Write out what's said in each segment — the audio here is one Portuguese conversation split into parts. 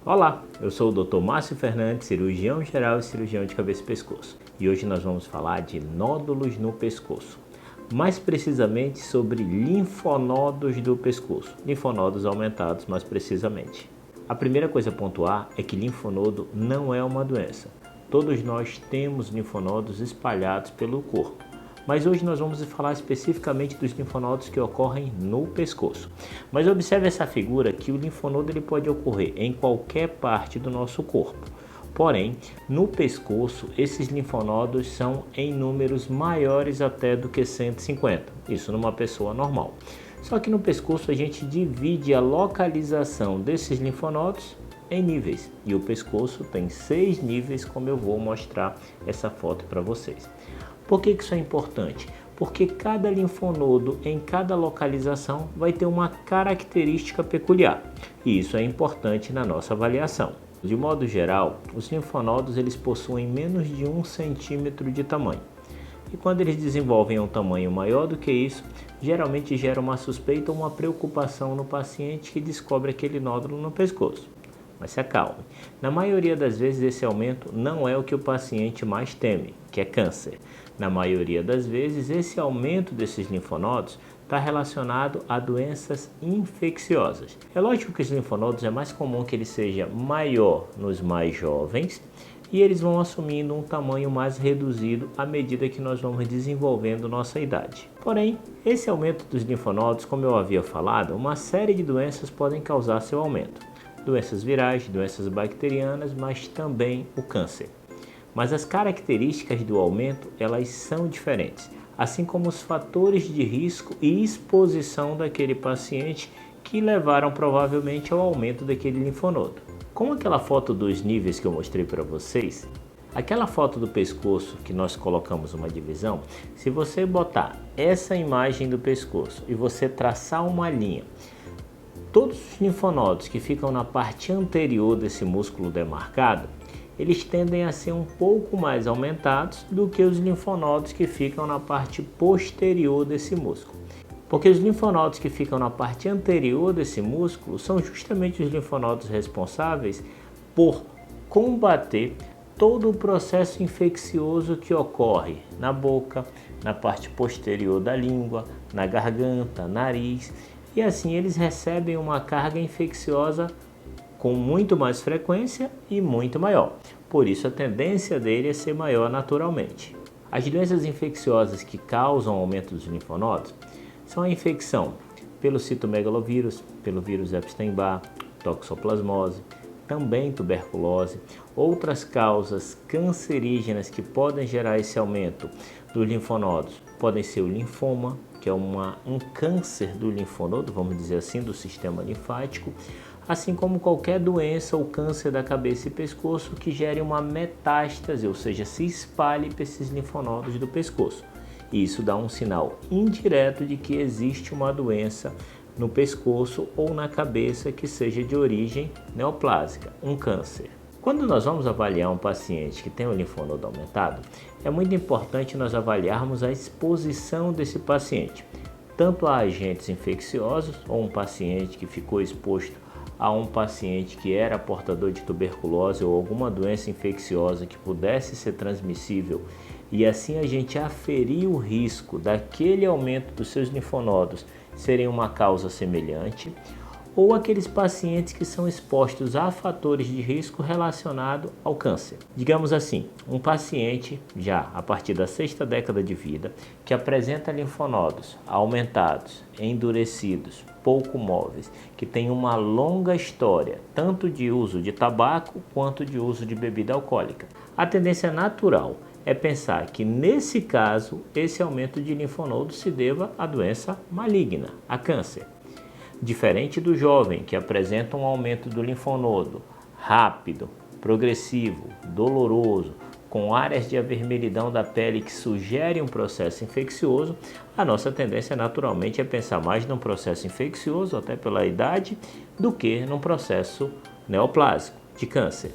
Olá, eu sou o Dr. Márcio Fernandes, cirurgião geral e cirurgião de cabeça e pescoço. E hoje nós vamos falar de nódulos no pescoço. Mais precisamente sobre linfonodos do pescoço. Linfonodos aumentados, mais precisamente. A primeira coisa a pontuar é que linfonodo não é uma doença. Todos nós temos linfonodos espalhados pelo corpo. Mas hoje nós vamos falar especificamente dos linfonodos que ocorrem no pescoço. Mas observe essa figura que o linfonodo ele pode ocorrer em qualquer parte do nosso corpo. Porém, no pescoço, esses linfonodos são em números maiores até do que 150. Isso numa pessoa normal. Só que no pescoço a gente divide a localização desses linfonodos em níveis. E o pescoço tem 6 níveis, como eu vou mostrar essa foto para vocês. Por que isso é importante? Porque cada linfonodo em cada localização vai ter uma característica peculiar. E isso é importante na nossa avaliação. De modo geral, os linfonodos eles possuem menos de 1 centímetro de tamanho. E quando eles desenvolvem um tamanho maior do que isso, geralmente gera uma suspeita ou uma preocupação no paciente que descobre aquele nódulo no pescoço. Mas se acalme. Na maioria das vezes esse aumento não é o que o paciente mais teme, que é câncer. Na maioria das vezes esse aumento desses linfonodos está relacionado a doenças infecciosas. É lógico que os linfonodos é mais comum que ele seja maior nos mais jovens e eles vão assumindo um tamanho mais reduzido à medida que nós vamos desenvolvendo nossa idade. Porém, esse aumento dos linfonodos, como eu havia falado, uma série de doenças podem causar seu aumento. Doenças virais, doenças bacterianas, mas também o câncer. Mas as características do aumento, elas são diferentes, assim como os fatores de risco e exposição daquele paciente que levaram provavelmente ao aumento daquele linfonodo. Como aquela foto dos níveis que eu mostrei para vocês, aquela foto do pescoço que nós colocamos uma divisão, se você botar essa imagem do pescoço e você traçar uma linha, todos os linfonodos que ficam na parte anterior desse músculo demarcado, eles tendem a ser um pouco mais aumentados do que os linfonodos que ficam na parte posterior desse músculo. Porque os linfonodos que ficam na parte anterior desse músculo são justamente os linfonodos responsáveis por combater todo o processo infeccioso que ocorre na boca, na parte posterior da língua, na garganta, nariz, e assim eles recebem uma carga infecciosa com muito mais frequência e muito maior. Por isso a tendência dele é ser maior naturalmente. As doenças infecciosas que causam aumento dos linfonodos são a infecção pelo citomegalovírus, pelo vírus Epstein-Barr, toxoplasmose, também tuberculose. Outras causas cancerígenas que podem gerar esse aumento dos linfonodos podem ser o linfoma, que é um câncer do linfonodo, vamos dizer assim, do sistema linfático, assim como qualquer doença ou câncer da cabeça e pescoço que gere uma metástase, ou seja, se espalhe para esses linfonodos do pescoço. E isso dá um sinal indireto de que existe uma doença no pescoço ou na cabeça que seja de origem neoplásica, um câncer. Quando nós vamos avaliar um paciente que tem o linfonodo aumentado, é muito importante nós avaliarmos a exposição desse paciente, tanto a agentes infecciosos ou um paciente que ficou exposto a um paciente que era portador de tuberculose ou alguma doença infecciosa que pudesse ser transmissível, e assim a gente aferir o risco daquele aumento dos seus linfonodos serem uma causa semelhante, ou aqueles pacientes que são expostos a fatores de risco relacionados ao câncer. Digamos assim, um paciente já a partir da 6ª década de vida que apresenta linfonodos aumentados, endurecidos, pouco móveis, que tem uma longa história tanto de uso de tabaco quanto de uso de bebida alcoólica. A tendência natural é pensar que nesse caso esse aumento de linfonodo se deva à doença maligna, a câncer. Diferente do jovem que apresenta um aumento do linfonodo rápido, progressivo, doloroso, com áreas de avermelhidão da pele que sugerem um processo infeccioso, a nossa tendência naturalmente é pensar mais num processo infeccioso, até pela idade, do que num processo neoplásico, de câncer.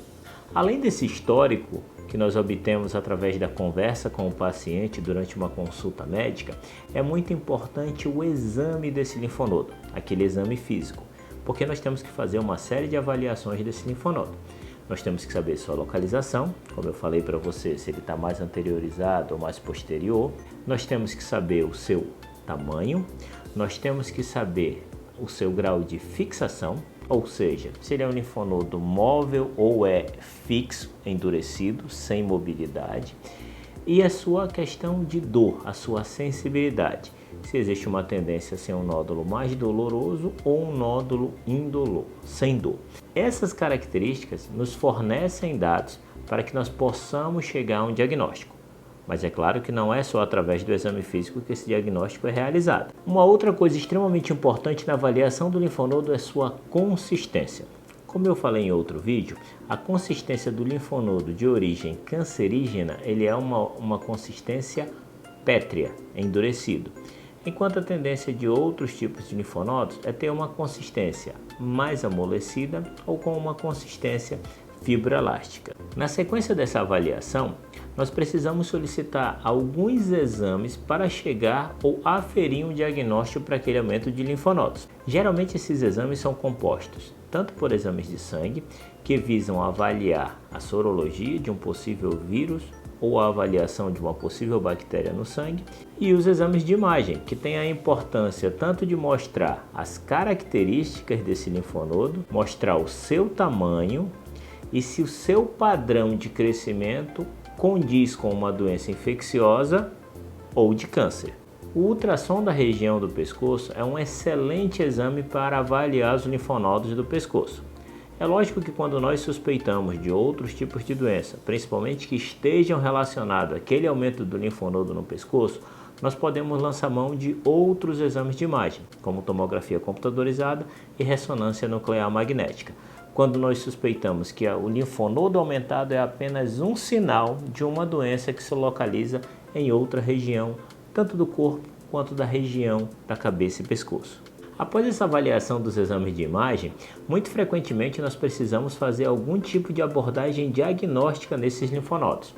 Além desse histórico que nós obtemos através da conversa com o paciente durante uma consulta médica, é muito importante o exame desse linfonodo, aquele exame físico, porque nós temos que fazer uma série de avaliações desse linfonodo. Nós temos que saber sua localização, como eu falei para você, se ele está mais anteriorizado ou mais posterior. Nós temos que saber o seu tamanho, nós temos que saber o seu grau de fixação, ou seja, se ele é um linfonodo móvel ou é fixo, endurecido, sem mobilidade, e a sua questão de dor, a sua sensibilidade, se existe uma tendência a ser um nódulo mais doloroso ou um nódulo indolor, sem dor. Essas características nos fornecem dados para que nós possamos chegar a um diagnóstico. Mas é claro que não é só através do exame físico que esse diagnóstico é realizado. Uma outra coisa extremamente importante na avaliação do linfonodo é sua consistência. Como eu falei em outro vídeo, a consistência do linfonodo de origem cancerígena ele é uma consistência pétrea, endurecido. Enquanto a tendência de outros tipos de linfonodos é ter uma consistência mais amolecida ou com uma consistência fibroelástica. Na sequência dessa avaliação, nós precisamos solicitar alguns exames para chegar ou aferir um diagnóstico para aquele aumento de linfonodos. Geralmente esses exames são compostos tanto por exames de sangue, que visam avaliar a sorologia de um possível vírus ou a avaliação de uma possível bactéria no sangue, e os exames de imagem, que têm a importância tanto de mostrar as características desse linfonodo, mostrar o seu tamanho e se o seu padrão de crescimento condiz com uma doença infecciosa ou de câncer. O ultrassom da região do pescoço é um excelente exame para avaliar os linfonodos do pescoço. É lógico que quando nós suspeitamos de outros tipos de doença, principalmente que estejam relacionados àquele aumento do linfonodo no pescoço, nós podemos lançar mão de outros exames de imagem, como tomografia computadorizada e ressonância nuclear magnética. Quando nós suspeitamos que o linfonodo aumentado é apenas um sinal de uma doença que se localiza em outra região, tanto do corpo quanto da região da cabeça e pescoço. Após essa avaliação dos exames de imagem, muito frequentemente nós precisamos fazer algum tipo de abordagem diagnóstica nesses linfonodos,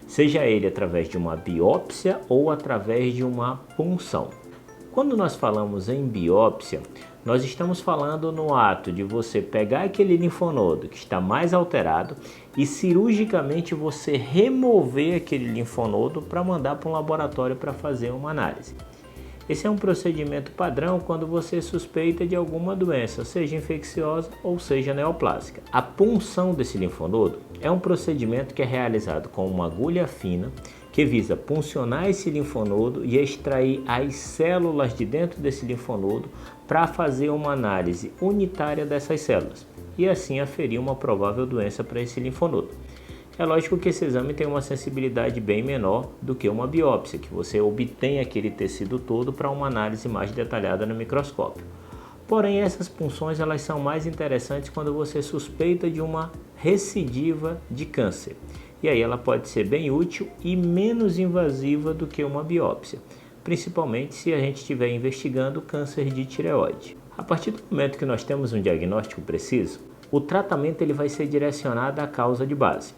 seja ele através de uma biópsia ou através de uma punção. Quando nós falamos em biópsia, nós estamos falando no ato de você pegar aquele linfonodo que está mais alterado e cirurgicamente você remover aquele linfonodo para mandar para um laboratório para fazer uma análise. Esse é um procedimento padrão quando você suspeita de alguma doença, seja infecciosa ou seja neoplásica. A punção desse linfonodo é um procedimento que é realizado com uma agulha fina que visa puncionar esse linfonodo e extrair as células de dentro desse linfonodo para fazer uma análise unitária dessas células e assim aferir uma provável doença para esse linfonodo. É lógico que esse exame tem uma sensibilidade bem menor do que uma biópsia, que você obtém aquele tecido todo para uma análise mais detalhada no microscópio. Porém, essas punções elas são mais interessantes quando você suspeita de uma recidiva de câncer. E aí ela pode ser bem útil e menos invasiva do que uma biópsia, principalmente se a gente estiver investigando câncer de tireoide. A partir do momento que nós temos um diagnóstico preciso, o tratamento ele vai ser direcionado à causa de base.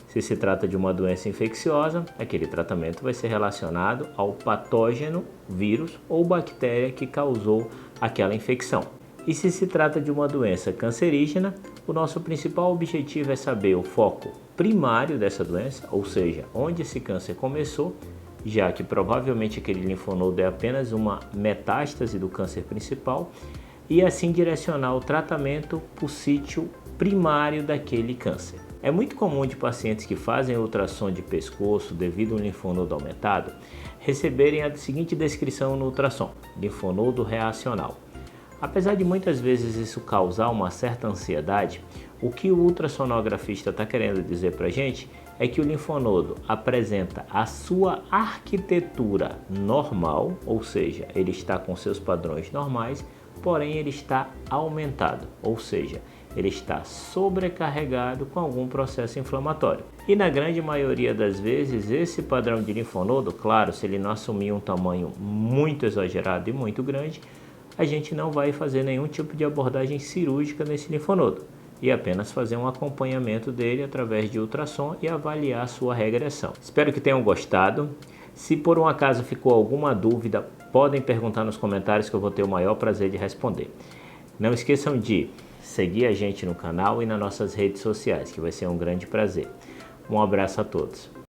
Se se trata de uma doença infecciosa, aquele tratamento vai ser relacionado ao patógeno, vírus ou bactéria que causou aquela infecção. E se se trata de uma doença cancerígena, o nosso principal objetivo é saber o foco primário dessa doença, ou seja, onde esse câncer começou, já que provavelmente aquele linfonodo é apenas uma metástase do câncer principal, e assim direcionar o tratamento para o sítio primário daquele câncer. É muito comum de pacientes que fazem ultrassom de pescoço devido a um linfonodo aumentado receberem a seguinte descrição no ultrassom: linfonodo reacional. Apesar de muitas vezes isso causar uma certa ansiedade, o que o ultrassonografista está querendo dizer para a gente é que o linfonodo apresenta a sua arquitetura normal, ou seja, ele está com seus padrões normais, porém ele está aumentado, ou seja, ele está sobrecarregado com algum processo inflamatório. E na grande maioria das vezes, esse padrão de linfonodo, claro, se ele não assumir um tamanho muito exagerado e muito grande, a gente não vai fazer nenhum tipo de abordagem cirúrgica nesse linfonodo e apenas fazer um acompanhamento dele através de ultrassom e avaliar a sua regressão. Espero que tenham gostado. Se por um acaso ficou alguma dúvida, podem perguntar nos comentários que eu vou ter o maior prazer de responder. Não esqueçam de seguir a gente no canal e nas nossas redes sociais, que vai ser um grande prazer. Um abraço a todos.